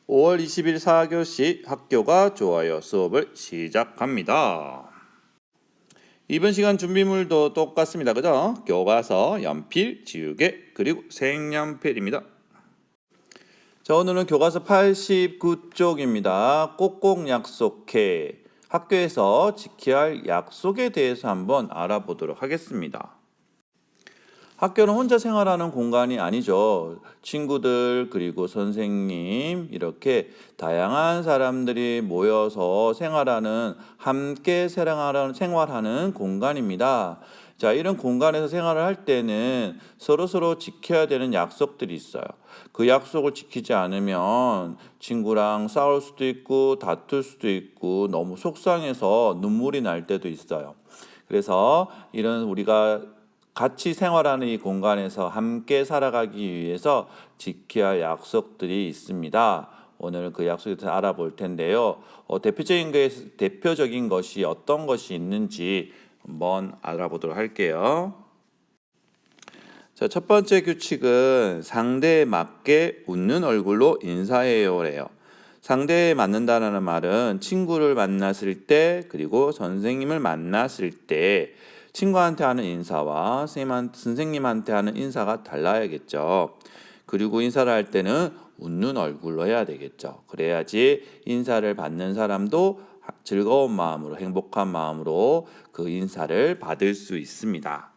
5월 20일 4교시 학교가 좋아요 수업을 시작합니다. 이번 시간 준비물도 똑같습니다. 그죠? 교과서, 연필, 지우개, 그리고 색연필입니다. 자, 오늘은 교과서 89쪽입니다. 꼭꼭 약속해. 학교에서 지켜야 할 약속에 대해서 한번 알아보도록 하겠습니다. 학교는 혼자 생활하는 공간이 아니죠. 친구들 그리고 선생님 이렇게 다양한 사람들이 모여서 함께 생활하는 공간입니다. 자, 이런 공간에서 생활을 할 때는 서로서로 지켜야 되는 약속들이 있어요. 그 약속을 지키지 않으면 친구랑 싸울 수도 있고 다툴 수도 있고 너무 속상해서 눈물이 날 때도 있어요. 그래서 이런 우리가 같이 생활하는 이 공간에서 함께 살아가기 위해서 지켜야 할 약속들이 있습니다. 오늘 그 약속에 대해서 알아볼 텐데요. 대표적인 것이 어떤 것이 있는지 한번 알아보도록 할게요. 자, 첫 번째 규칙은 상대에 맞게 웃는 얼굴로 인사해요래요. 상대에 맞는다는 말은 친구를 만났을 때 그리고 선생님을 만났을 때 친구한테 하는 인사와 선생님한테 하는 인사가 달라야겠죠. 그리고 인사를 할 때는 웃는 얼굴로 해야 되겠죠. 그래야지 인사를 받는 사람도 즐거운 마음으로, 행복한 마음으로 그 인사를 받을 수 있습니다.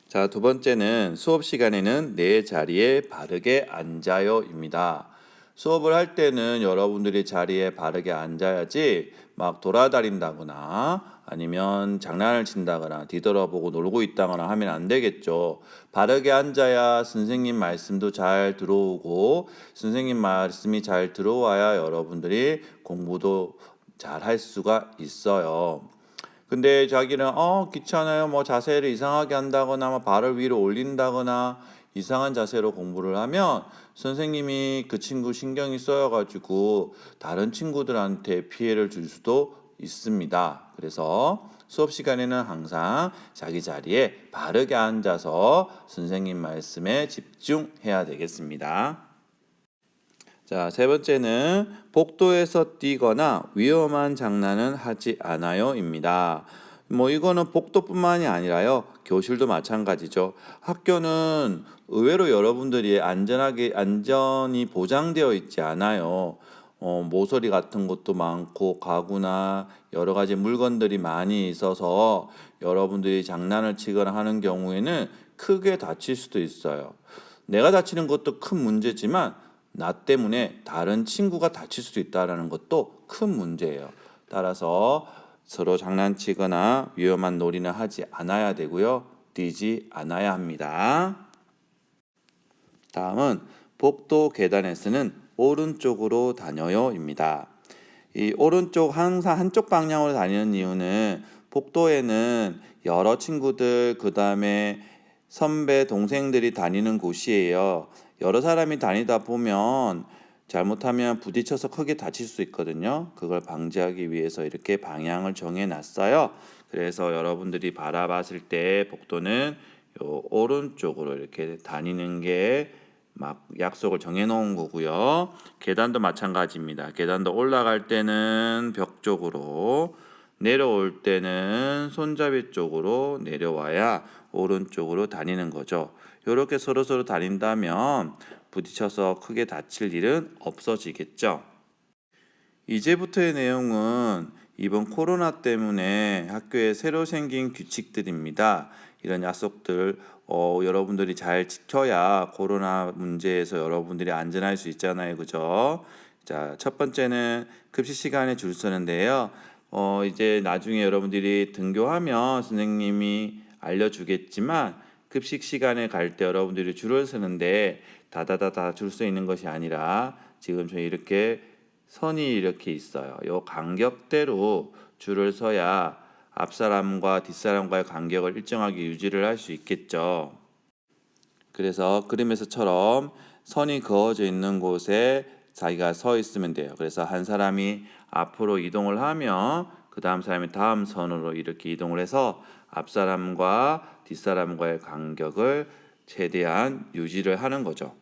자, 두 번째는 수업 시간에는 내 자리에 바르게 앉아요입니다. 수업을 할 때는 여러분들이 자리에 바르게 앉아야지 막 돌아다닌다거나 아니면 장난을 친다거나 뒤돌아보고 놀고 있다거나 하면 안 되겠죠. 바르게 앉아야 선생님 말씀도 잘 들어오고 선생님 말씀이 잘 들어와야 여러분들이 공부도 잘 할 수가 있어요. 근데 자기는 귀찮아요. 뭐 자세를 이상하게 한다거나 뭐 발을 위로 올린다거나 이상한 자세로 공부를 하면 선생님이 그 친구 신경이 쓰여가지고 다른 친구들한테 피해를 줄 수도 있습니다. 그래서 수업 시간에는 항상 자기 자리에 바르게 앉아서 선생님 말씀에 집중해야 되겠습니다. 자, 세 번째는 복도에서 뛰거나 위험한 장난은 하지 않아요입니다. 이거는 복도뿐만이 아니라요. 교실도 마찬가지죠. 학교는 의외로 여러분들이 안전이 보장되어 있지 않아요. 모서리 같은 것도 많고 가구나 여러 가지 물건들이 많이 있어서 여러분들이 장난을 치거나 하는 경우에는 크게 다칠 수도 있어요. 내가 다치는 것도 큰 문제지만 나 때문에 다른 친구가 다칠 수도 있다는 것도 큰 문제예요. 따라서 서로 장난치거나 위험한 놀이는 하지 않아야 되고요. 뛰지 않아야 합니다. 다음은 복도 계단에서는 오른쪽으로 다녀요입니다. 이 오른쪽 항상 한쪽 방향으로 다니는 이유는 복도에는 여러 친구들 그다음에 선배 동생들이 다니는 곳이에요. 여러 사람이 다니다 보면 잘못하면 부딪혀서 크게 다칠 수 있거든요. 그걸 방지하기 위해서 이렇게 방향을 정해 놨어요. 그래서 여러분들이 바라봤을 때 복도는 요 오른쪽으로 이렇게 다니는 게 막 약속을 정해 놓은 거고요. 계단도 마찬가지입니다. 계단도 올라갈 때는 벽 쪽으로, 내려올 때는 손잡이 쪽으로 내려와야 오른쪽으로 다니는 거죠. 이렇게 서로서로 다닌다면 부딪혀서 크게 다칠 일은 없어지겠죠. 이제부터의 내용은 이번 코로나 때문에 학교에 새로 생긴 규칙들입니다. 이런 약속들 여러분들이 잘 지켜야 코로나 문제에서 여러분들이 안전할 수 있잖아요. 그죠? 자, 첫 번째는 급식 시간에 줄 서는데요. 이제 나중에 여러분들이 등교하면 선생님이 알려주겠지만 급식 시간에 갈 때 여러분들이 줄을 서는데 다다다다 줄 수 있는 것이 아니라 지금 저희 이렇게 선이 이렇게 있어요. 이 간격대로 줄을 서야 앞사람과 뒷사람과의 간격을 일정하게 유지를 할 수 있겠죠. 그래서 그림에서처럼 선이 그어져 있는 곳에 자기가 서 있으면 돼요. 그래서 한 사람이 앞으로 이동을 하면 그 다음 사람이 다음 선으로 이렇게 이동을 해서 앞사람과 뒷사람과의 간격을 최대한 유지를 하는 거죠.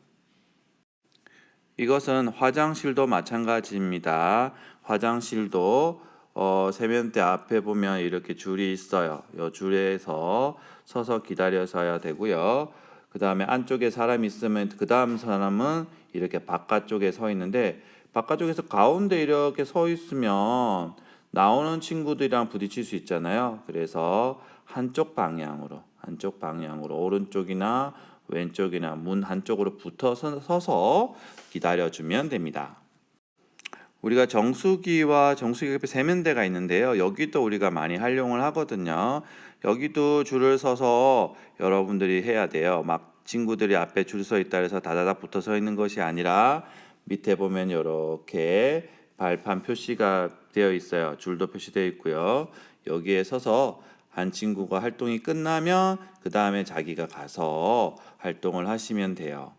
이것은 화장실도 마찬가지입니다. 화장실도 세면대 앞에 보면 이렇게 줄이 있어요. 이 줄에서 서서 기다려서야 되고요. 그 다음에 안쪽에 사람이 있으면 그 다음 사람은 이렇게 바깥쪽에 서 있는데, 바깥쪽에서 가운데 이렇게 서 있으면 나오는 친구들이랑 부딪힐 수 있잖아요. 그래서 한쪽 방향으로 오른쪽이나 왼쪽이나 문 한쪽으로 붙어서 서서 기다려주면 됩니다. 우리가 정수기와 정수기 옆에 세면대가 있는데요. 여기도 우리가 많이 활용을 하거든요. 여기도 줄을 서서 여러분들이 해야 돼요. 막 친구들이 앞에 줄 서 있다 해서 다다닥 붙어 서 있는 것이 아니라, 밑에 보면 이렇게 발판 표시가 되어 있어요. 줄도 표시되어 있고요. 여기에 서서 한 친구가 활동이 끝나면 그 다음에 자기가 가서 활동을 하시면 돼요.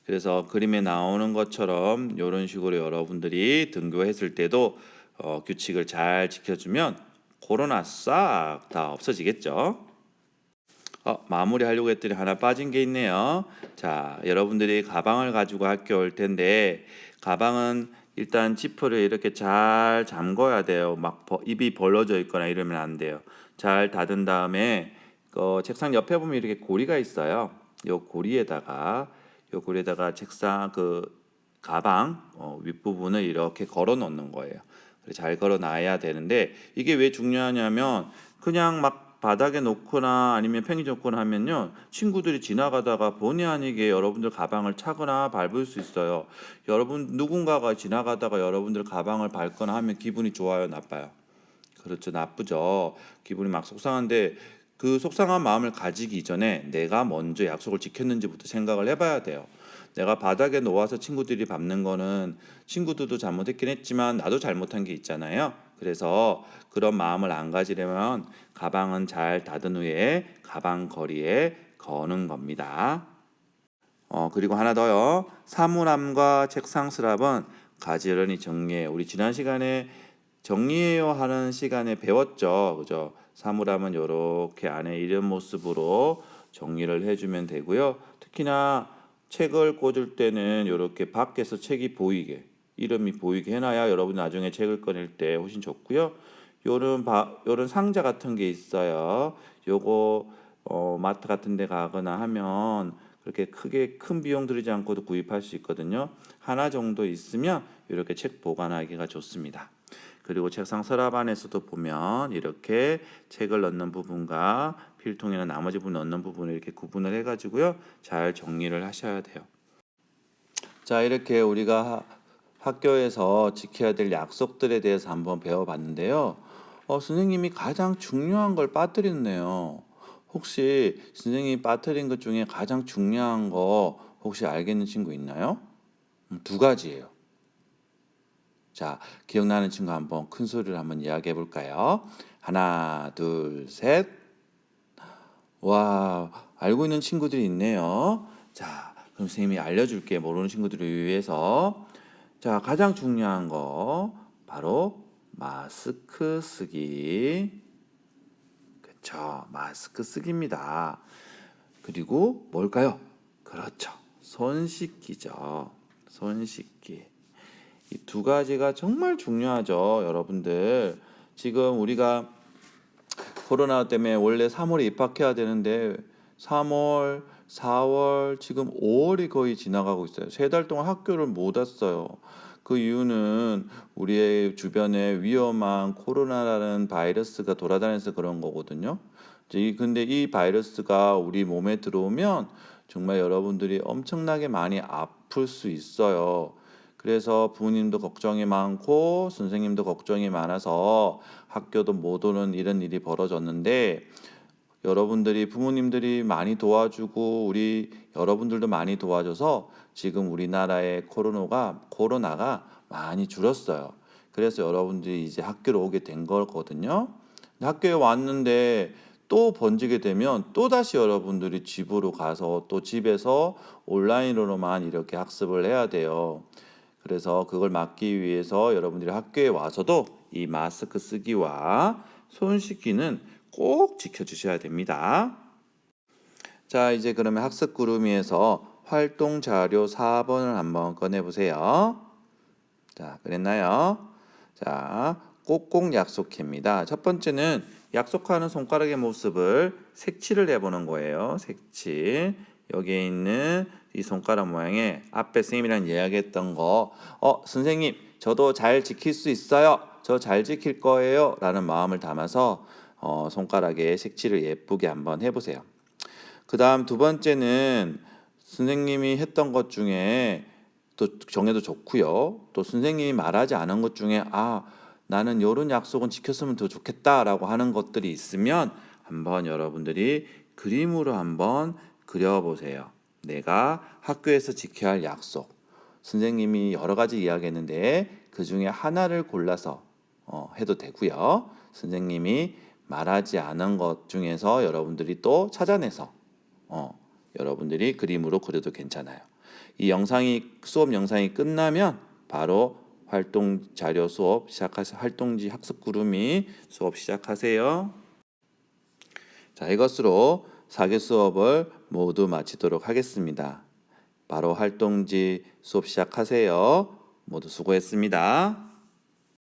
그래서 그림에 나오는 것처럼 이런 식으로 여러분들이 등교했을 때도 규칙을 잘 지켜주면 코로나 싹 다 없어지겠죠. 마무리하려고 했더니 하나 빠진 게 있네요. 자, 여러분들이 가방을 가지고 학교 올 텐데, 가방은 일단 지퍼를 이렇게 잘 잠궈야 돼요. 막 입이 벌어져 있거나 이러면 안 돼요. 잘 닫은 다음에 책상 옆에 보면 이렇게 고리가 있어요. 요 고리에다가 책상 가방 윗부분을 이렇게 걸어 놓는 거예요. 잘 걸어 놔야 되는데, 이게 왜 중요하냐면 그냥 막 바닥에 놓거나 아니면 편의점 놓거나 하면요, 친구들이 지나가다가 본의 아니게 여러분들 가방을 차거나 밟을 수 있어요. 누군가가 지나가다가 여러분들 가방을 밟거나 하면 기분이 좋아요, 나빠요? 그렇죠, 나쁘죠. 기분이 막 속상한데, 그 속상한 마음을 가지기 전에 내가 먼저 약속을 지켰는지부터 생각을 해봐야 돼요. 내가 바닥에 놓아서 친구들이 밟는 거는 친구들도 잘못했긴 했지만 나도 잘못한 게 있잖아요. 그래서 그런 마음을 안 가지려면 가방은 잘 닫은 후에 가방 거리에 거는 겁니다. 그리고 하나 더요. 사물함과 책상 서랍은 가지런히 정리해. 우리 지난 시간에 정리해요 하는 시간에 배웠죠. 그죠? 사물함은 이렇게 안에 이런 모습으로 정리를 해주면 되고요. 특히나 책을 꽂을 때는 이렇게 밖에서 책이 보이게, 이름이 보이게 해놔야 여러분 나중에 책을 꺼낼 때 훨씬 좋고요. 요런 상자 같은 게 있어요. 요거 마트 같은 데 가거나 하면 그렇게 크게 큰 비용 들이지 않고도 구입할 수 있거든요. 하나 정도 있으면 이렇게 책 보관하기가 좋습니다. 그리고 책상 서랍 안에서도 보면 이렇게 책을 넣는 부분과 필통이나 나머지 부분 넣는 부분을 이렇게 구분을 해가지고요, 잘 정리를 하셔야 돼요. 자, 이렇게 우리가 학교에서 지켜야 될 약속들에 대해서 한번 배워봤는데요. 선생님이 가장 중요한 걸 빠뜨렸네요. 혹시 선생님이 빠뜨린 것 중에 가장 중요한 거 혹시 알겠는 친구 있나요? 두 가지예요. 자, 기억나는 친구 한번 큰 소리로 한번 이야기해 볼까요? 하나, 둘, 셋. 와, 알고 있는 친구들이 있네요. 자, 그럼 선생님이 알려줄게. 모르는 친구들을 위해서. 자, 가장 중요한 거 바로 마스크 쓰기. 그렇죠. 마스크 쓰기입니다. 그리고 뭘까요? 그렇죠. 손 씻기죠. 손 씻기. 이 두 가지가 정말 중요하죠, 여러분들. 지금 우리가 코로나 때문에 원래 3월에 입학해야 되는데 3월, 4월, 지금 5월이 거의 지나가고 있어요. 3달 동안 학교를 못 왔어요. 그 이유는 우리의 주변에 위험한 코로나라는 바이러스가 돌아다녀서 그런 거거든요. 근데 이 바이러스가 우리 몸에 들어오면 정말 여러분들이 엄청나게 많이 아플 수 있어요. 그래서 부모님도 걱정이 많고 선생님도 걱정이 많아서 학교도 못 오는 이런 일이 벌어졌는데, 여러분들이 부모님들이 많이 도와주고 우리 여러분들도 많이 도와줘서 지금 우리나라의 코로나가 많이 줄었어요. 그래서 여러분들이 이제 학교로 오게 된 거거든요. 학교에 왔는데 또 번지게 되면 또 다시 여러분들이 집으로 가서 또 집에서 온라인으로만 이렇게 학습을 해야 돼요. 그래서 그걸 막기 위해서 여러분들이 학교에 와서도 이 마스크 쓰기와 손 씻기는 꼭 지켜주셔야 됩니다. 자, 이제 그러면 학습 구루미에서 활동 자료 4번을 한번 꺼내 보세요. 자, 그랬나요? 자, 꼭꼭 약속해입니다. 첫 번째는 약속하는 손가락의 모습을 색칠을 해보는 거예요. 색칠. 여기에 있는 이 손가락 모양에 앞에 선생님이랑 이야기했던 거, 선생님, 저도 잘 지킬 수 있어요. 저 잘 지킬 거예요. 라는 마음을 담아서 손가락에 색칠을 예쁘게 한번 해보세요. 그 다음 두 번째는 선생님이 했던 것 중에 또 정해도 좋고요. 또 선생님이 말하지 않은 것 중에 나는 이런 약속은 지켰으면 더 좋겠다라고 하는 것들이 있으면 한번 여러분들이 그림으로 한번 그려보세요. 내가 학교에서 지켜야 할 약속. 선생님이 여러 가지 이야기했는데 그 중에 하나를 골라서 해도 되고요. 선생님이 말하지 않은 것 중에서 여러분들이 또 찾아내서 여러분들이 그림으로 그려도 괜찮아요. 이 수업 영상이 끝나면 바로 활동 자료 수업 시작하세요. 활동지 학습 구름이 수업 시작하세요. 자, 이것으로 4개 수업을 모두 마치도록 하겠습니다. 바로 활동지 수업 시작하세요. 모두 수고했습니다.